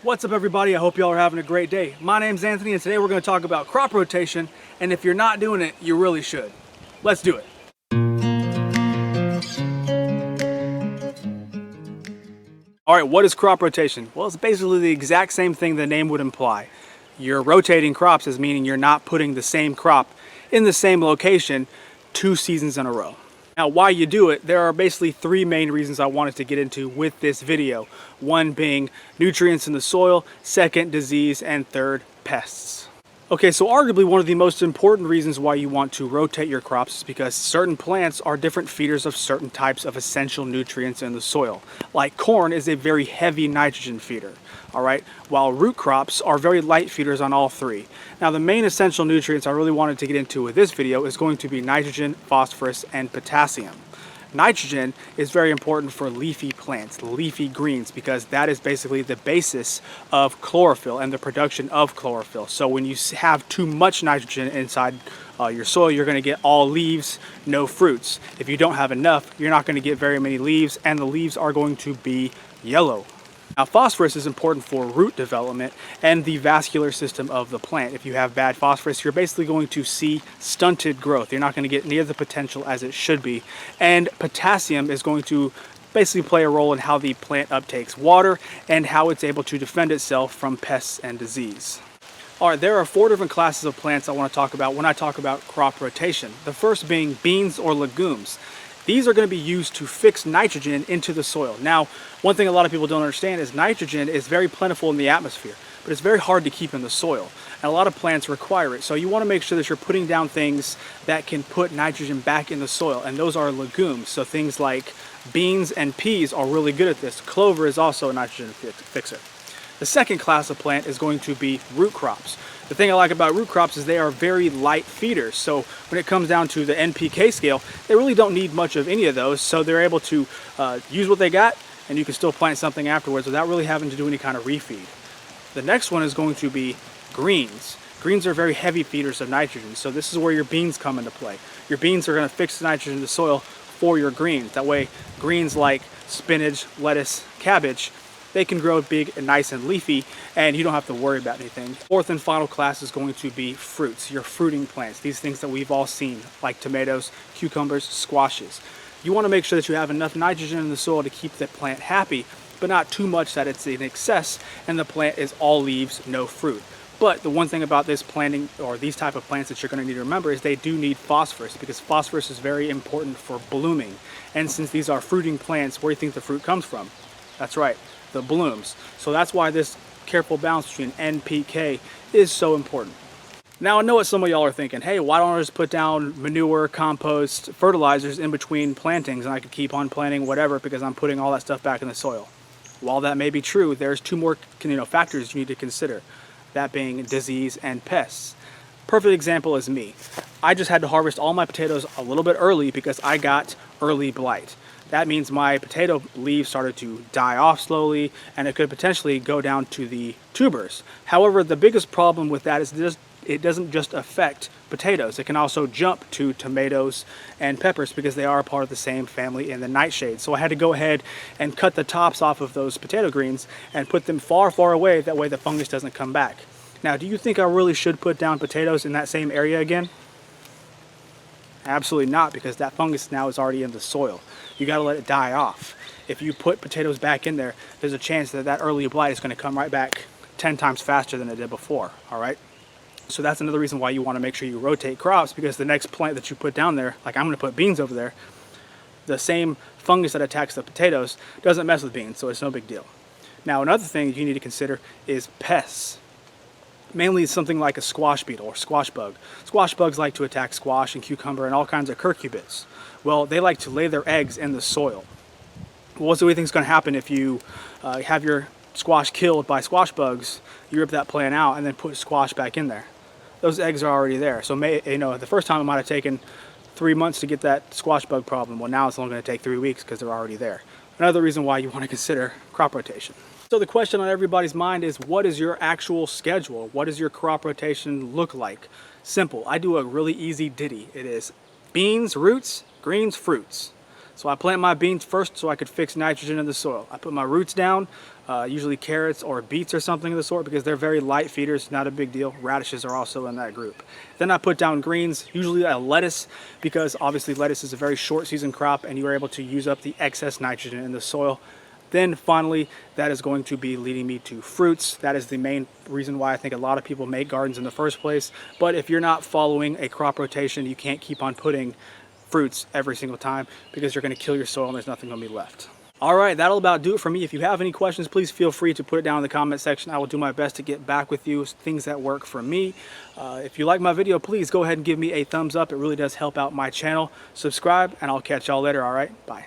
What's up everybody? I hope y'all are having a great day. My name's Anthony and today we're going to talk about crop rotation, and if you're not doing it, you really should. Let's do it. Alright, what is crop rotation? Well, it's basically the exact same thing the name would imply. You're rotating crops as meaning you're not putting the same crop in the same location 2 seasons in a row. Now, why you do it, there are basically 3 main reasons I wanted to get into with this video. One being nutrients in the soil, second, disease, and third, pests. Okay, so arguably one of the most important reasons why you want to rotate your crops is because certain plants are different feeders of certain types of essential nutrients in the soil. Like corn is a very heavy nitrogen feeder, all right, while root crops are very light feeders on all 3. Now, the main essential nutrients I really wanted to get into with this video is going to be nitrogen, phosphorus, and potassium. Nitrogen is very important for leafy plants, leafy greens, because that is basically the basis of chlorophyll and the production of chlorophyll. So when you have too much nitrogen inside your soil, you're going to get all leaves, no fruits. If you don't have enough, you're not going to get very many leaves, and the leaves are going to be yellow. Now, phosphorus is important for root development and the vascular system of the plant. If you have bad phosphorus, you're basically going to see stunted growth. You're not going to get near the potential as it should be. And potassium is going to basically play a role in how the plant uptakes water and how it's able to defend itself from pests and disease. All right, there are 4 different classes of plants I want to talk about when I talk about crop rotation. The first being beans or legumes. These are going to be used to fix nitrogen into the soil. Now, one thing a lot of people don't understand is nitrogen is very plentiful in the atmosphere, but it's very hard to keep in the soil. And a lot of plants require it. So you want to make sure that you're putting down things that can put nitrogen back in the soil. And those are legumes. So things like beans and peas are really good at this. Clover is also a nitrogen fixer. The second class of plant is going to be root crops. The thing I like about root crops is they are very light feeders. So when it comes down to the NPK scale, they really don't need much of any of those. So they're able to use what they got, and you can still plant something afterwards without really having to do any kind of refeed. The next one is going to be greens. Greens are very heavy feeders of nitrogen. So this is where your beans come into play. Your beans are going to fix the nitrogen in the soil for your greens. That way, greens like spinach, lettuce, cabbage, they can grow big and nice and leafy, and you don't have to worry about anything. Fourth and final class is going to be fruits, your fruiting plants. These things that we've all seen, like tomatoes, cucumbers, squashes. You want to make sure that you have enough nitrogen in the soil to keep the plant happy, but not too much that it's in excess and the plant is all leaves, no fruit. But the one thing about this planting, or these type of plants that you're going to need to remember, is they do need phosphorus, because phosphorus is very important for blooming. And since these are fruiting plants, where do you think the fruit comes from? That's right, the blooms. So that's why this careful balance between NPK is so important. Now, I know what some of y'all are thinking. Hey, why don't I just put down manure, compost, fertilizers in between plantings and I could keep on planting whatever because I'm putting all that stuff back in the soil? While that may be true, there's 2 more factors you need to consider, that being disease and pests. Perfect example is me. I just had to harvest all my potatoes a little bit early because I got early blight. That means my potato leaves started to die off slowly, and it could potentially go down to the tubers. However, the biggest problem with that is it doesn't just affect potatoes. It can also jump to tomatoes and peppers because they are a part of the same family in the nightshade. So I had to go ahead and cut the tops off of those potato greens and put them far, far away. That way the fungus doesn't come back. Now, do you think I really should put down potatoes in that same area again? Absolutely not, because that fungus now is already in the soil. You got to let it die off. If you put potatoes back in there, there's a chance that that early blight is going to come right back 10 times faster than it did before, all right? So that's another reason why you want to make sure you rotate crops, because the next plant that you put down there, like I'm going to put beans over there, the same fungus that attacks the potatoes doesn't mess with beans, so it's no big deal. Now, another thing you need to consider is pests. Mainly something like a squash beetle or squash bug. Squash bugs like to attack squash and cucumber and all kinds of curcubits. Well, they like to lay their eggs in the soil. What do you think is going to happen if you have your squash killed by squash bugs? You rip that plant out and then put squash back in there. Those eggs are already there. So the first time it might have taken 3 months to get that squash bug problem. Well, now it's only going to take 3 weeks because they're already there. Another reason why you want to consider crop rotation. So the question on everybody's mind is, what is your actual schedule? What does your crop rotation look like? Simple. I do a really easy ditty. It is beans, roots, greens, fruits. So I plant my beans first so I could fix nitrogen in the soil. I put my roots down usually carrots or beets or something of the sort, because they're very light feeders, not a big deal. Radishes are also in that group. Then I put down greens, usually a lettuce, because obviously lettuce is a very short season crop and you are able to use up the excess nitrogen in the soil. Then finally, that is going to be leading me to fruits. That is the main reason why I think a lot of people make gardens in the first place. But if you're not following a crop rotation, you can't keep on putting fruits every single time, because you're going to kill your soil and there's nothing going to be left. All right, that'll about do it for me. If you have any questions, please feel free to put it down in the comment section. I will do my best to get back with you, things that work for me. If you like my video, please go ahead and give me a thumbs up. It really does help out my channel. Subscribe, and I'll catch y'all later. All right, bye.